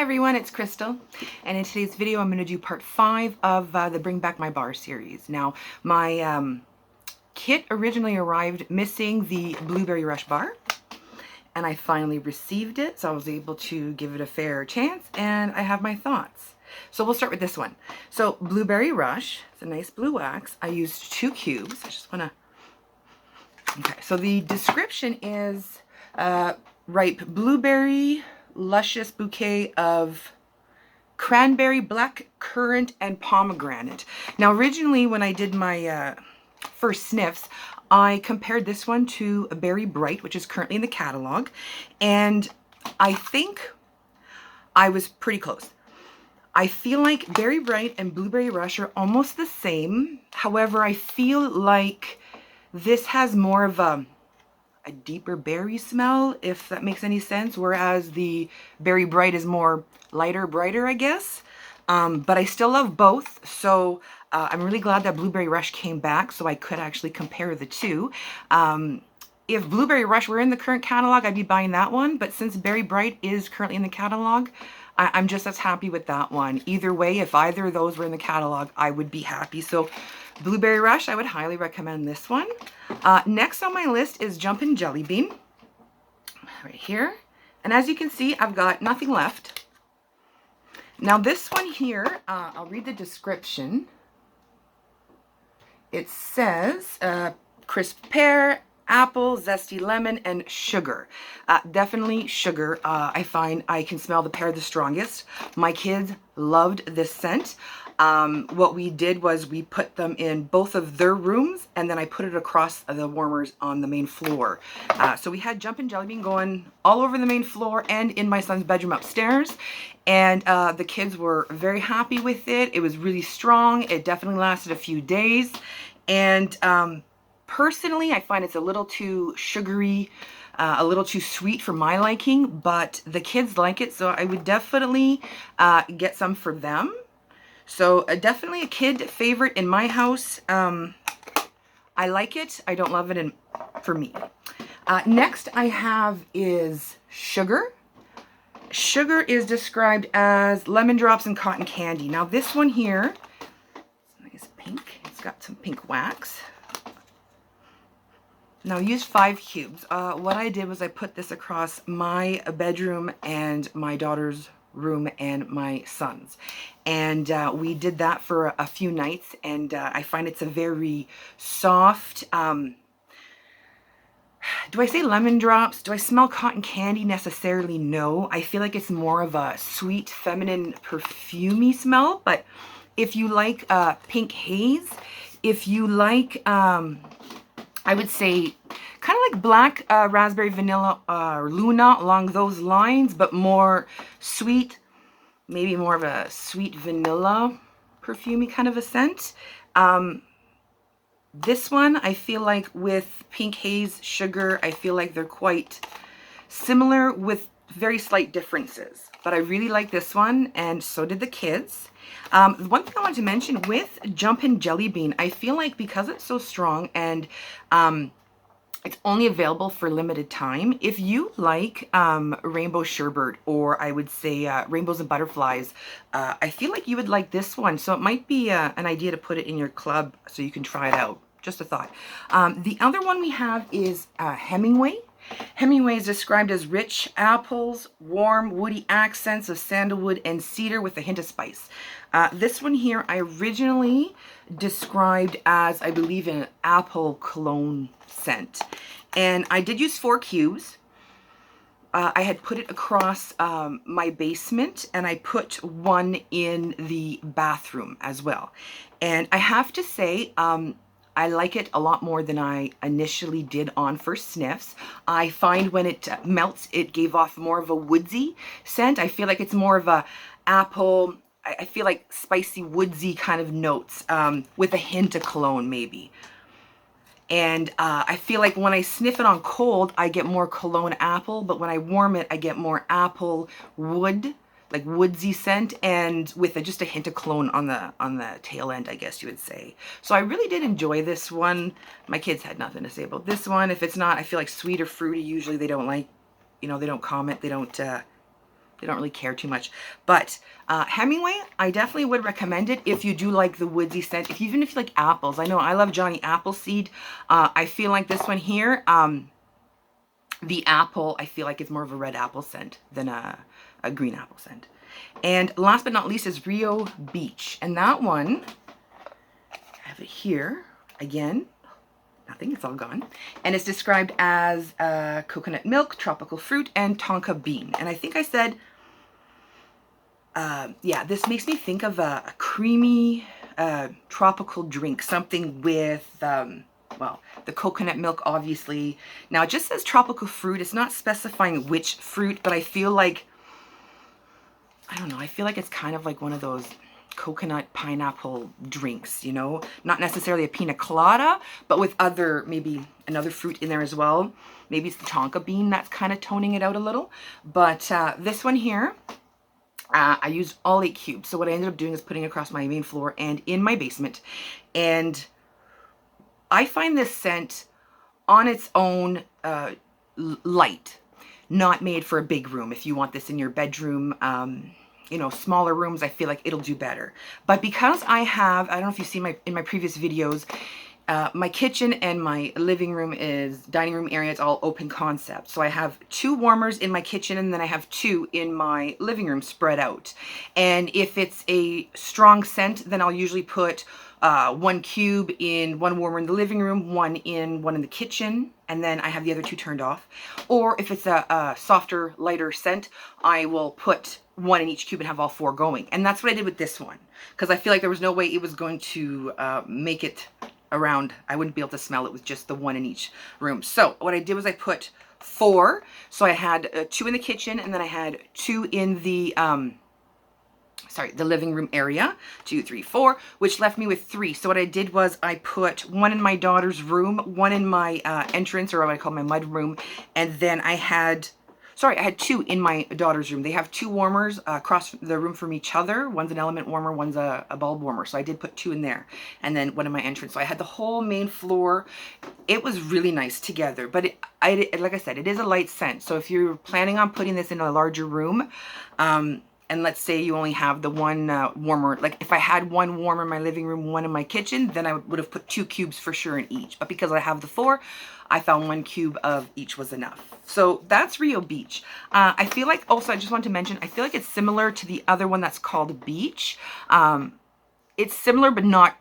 everyone, it's Crystal, and in today's video I'm going to do part 5 of the Bring Back My Bar series. Now, my kit originally arrived missing the Blueberry Rush bar, and I finally received it, so I was able to give it a fair chance, and I have my thoughts. So we'll start with this one. So Blueberry Rush, it's a nice blue wax. I used 2 cubes. I just want to... Okay, so the description is ripe blueberry, luscious bouquet of cranberry, black currant, and pomegranate. Now, originally when I did my first sniffs, I compared this one to a Berry Bright, which is currently in the catalog, and I think I was pretty close. I feel like Berry Bright and Blueberry Rush are almost the same. However, I feel like this has more of a deeper berry smell, if that makes any sense, whereas the Berry Bright is more lighter, brighter, I guess. But I still love both, so I'm really glad that Blueberry Rush came back so I could actually compare the two. If Blueberry Rush were in the current catalog, I'd be buying that one, but since Berry Bright is currently in the catalog, I'm just as happy with that one. Either way, if either of those were in the catalog, I would be happy. So Blueberry Rush, I would highly recommend this one. Next on my list is Jumpin Jellybean, right here. And as you can see, I've got nothing left. Now this one here, I'll read the description. It says crisp pear, apple, zesty lemon, and sugar. Definitely sugar. I find I can smell the pear the strongest. My kids loved this scent. What we did was we put them in both of their rooms, and then I put it across the warmers on the main floor. So we had Jumpin Jellybean going all over the main floor and in my son's bedroom upstairs, and the kids were very happy with it. It was really strong. It definitely lasted a few days, and personally, I find it's a little too sugary, a little too sweet for my liking, but the kids like it, so I would definitely get some for them. So definitely a kid favorite in my house. I like it. I don't love it for me. Next I have is Sugar. Sugar is described as lemon drops and cotton candy. Now this one here, nice pink. It's got some pink wax. Now I used 5 cubes. What I did was I put this across my bedroom and my daughter's room and my son's, and we did that for a few nights, and I find it's a very soft, do I say lemon drops? Do I smell cotton candy necessarily? No. I feel like it's more of a sweet, feminine, perfumey smell, but if you like pink haze, if you like I would say kind of like black raspberry vanilla or Luna, along those lines, but more sweet, maybe more of a sweet vanilla perfumey kind of a scent. This one, I feel like with Pink Haze, Sugar, I feel like they're quite similar with very slight differences. But I really like this one, and so did the kids. One thing I want to mention with Jumpin Jellybean, I feel like because it's so strong and it's only available for limited time, if you like Rainbow Sherbet, or I would say Rainbows and Butterflies, I feel like you would like this one. So it might be an idea to put it in your club so you can try it out. Just a thought. The other one we have is Hemingway. Hemingway is described as rich apples, warm, woody accents of sandalwood and cedar with a hint of spice. This one here I originally described as, I believe, an apple cologne scent. And I did use 4 cubes. I had put it across my basement, and I put one in the bathroom as well. And I have to say, I like it a lot more than I initially did on first sniffs. I find when it melts, it gave off more of a woodsy scent. I feel like it's more of a apple, I feel like spicy, woodsy kind of notes with a hint of cologne maybe. And I feel like when I sniff it on cold, I get more cologne apple, but when I warm it, I get more apple wood, like woodsy scent, and with just a hint of cologne on the tail end, I guess you would say. So I really did enjoy this one. My kids had nothing to say about this one. If it's not, I feel like sweet or fruity, usually they don't like, you know, they don't comment, they don't they don't really care too much. But Hemingway, I definitely would recommend it if you do like the woodsy scent. Even if you like apples. I know I love Johnny Appleseed. I feel like this one here, the apple, I feel like it's more of a red apple scent than a green apple scent. And last but not least is Rio Beach. And that one, I have it here again. Nothing, it's all gone. And it's described as coconut milk, tropical fruit, and tonka bean. And I think I said, yeah, this makes me think of a creamy tropical drink, something with, well, the coconut milk, obviously. Now, it just says tropical fruit. It's not specifying which fruit, but I feel like, I don't know, I feel like it's kind of like one of those coconut pineapple drinks, you know, not necessarily a pina colada, but with other, maybe another fruit in there as well. Maybe it's the tonka bean that's kind of toning it out a little. But this one here, I used all 8 cubes. So what I ended up doing is putting it across my main floor and in my basement. And I find this scent on its own light, not made for a big room. If you want this in your bedroom, you know, smaller rooms, I feel like it'll do better. But because I have, I don't know if you see in my previous videos, my kitchen and my living room is dining room area. It's all open concept. So I have 2 warmers in my kitchen and then I have 2 in my living room spread out. And if it's a strong scent, then I'll usually put 1 cube in one warmer in the living room, one in the kitchen, and then I have the other 2 turned off. Or if it's a softer, lighter scent, I will put 1 in each cube and have all 4 going. And that's what I did with this one, because I feel like there was no way it was going to make it around. I wouldn't be able to smell it with just the 1 in each room. So what I did was I put 4. So I had 2 in the kitchen, and then I had 2 in the the living room area, 2, 3, 4, which left me with 3. So what I did was I put 1 in my daughter's room, 1 in my entrance, or what I call my mud room, and then I had 2 in my daughter's room. They have 2 warmers across the room from each other. One's an element warmer, one's a bulb warmer. So I did put 2 in there, and then 1 in my entrance. So I had the whole main floor. It was really nice together, but like I said, it is a light scent. So if you're planning on putting this in a larger room, and let's say you only have the 1 warmer, like if I had 1 warmer in my living room, 1 in my kitchen, then I would have put 2 cubes for sure in each. But because I have the 4, I found 1 cube of each was enough. So that's Rio Beach. I feel like, also I just want to mention, I feel like it's similar to the other one that's called Beach. It's similar, but not,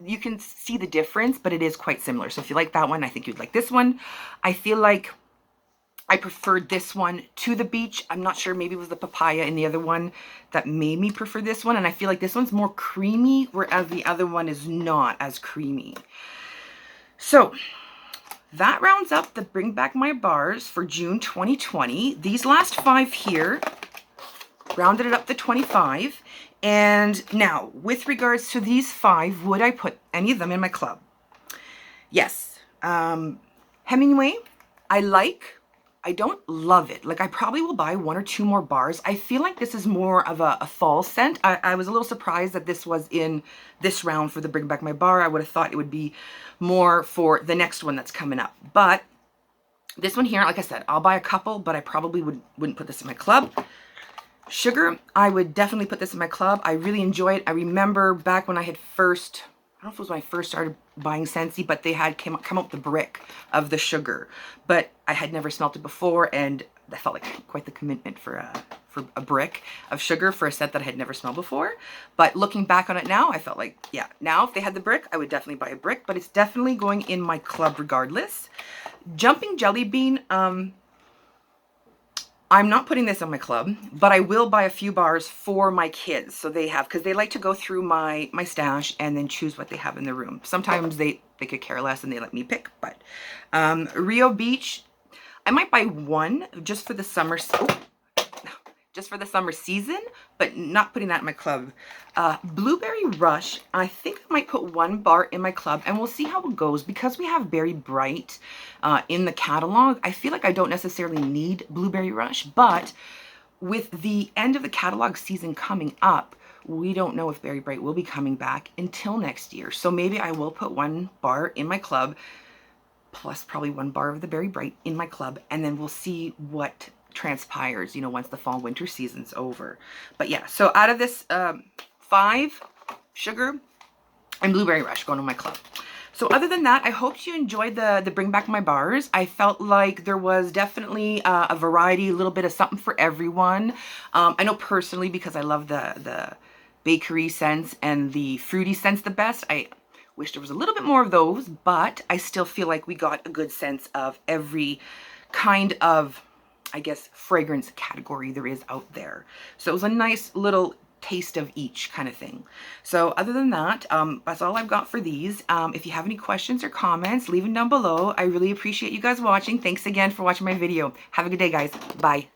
you can see the difference, but it is quite similar. So if you like that one, I think you'd like this one. I feel like I preferred this one to the Beach. I'm not sure, maybe it was the papaya in the other one that made me prefer this one. And I feel like this one's more creamy, whereas the other one is not as creamy. So that rounds up the Bring Back My Bars for June 2020. These last 5 here rounded it up to 25. And now, with regards to these 5, would I put any of them in my club? Yes. Hemingway, I don't love it. Like, I probably will buy 1 or 2 more bars. I feel like this is more of a fall scent. I was a little surprised that this was in this round for the Bring Back My Bar. I would have thought it would be more for the next one that's coming up. But this one here, like I said, I'll buy a couple, but I probably wouldn't put this in my club. Sugar, I would definitely put this in my club. I really enjoy it. I remember back when I had first, I don't know if it was when I first started buying Scentsy, but they had come up with the brick of the sugar. But I had never smelt it before, and that felt like quite the commitment for a brick of sugar for a scent that I had never smelled before. But looking back on it now, I felt like, yeah, now if they had the brick, I would definitely buy a brick, but it's definitely going in my club regardless. Jumpin Jellybean, I'm not putting this in my club, but I will buy a few bars for my kids. So they have, because they like to go through my stash and then choose what they have in their room. Sometimes they could care less and they let me pick, but Rio Beach, I might buy 1 just for the summer, just for the summer season, but not putting that in my club. Blueberry Rush, I think I might put 1 bar in my club, and we'll see how it goes. Because we have Berry Bright in the catalog, I feel like I don't necessarily need Blueberry Rush, but with the end of the catalog season coming up, we don't know if Berry Bright will be coming back until next year. So maybe I will put 1 bar in my club, plus probably 1 bar of the Berry Bright in my club, and then we'll see what transpires, you know, once the fall winter season's over. But yeah, so out of this 5, sugar and blueberry rush going to my club. So other than that, I hope you enjoyed the Bring Back My Bars. I felt like there was definitely a variety, a little bit of something for everyone. I know personally, because I love the bakery scents and the fruity scents the best, I wish there was a little bit more of those, but I still feel like we got a good sense of every kind of, I guess, fragrance category there is out there. So it was a nice little taste of each kind of thing. So other than that, that's all I've got for these. If you have any questions or comments, leave them down below. I really appreciate you guys watching. Thanks again for watching my video. Have a good day, guys. Bye.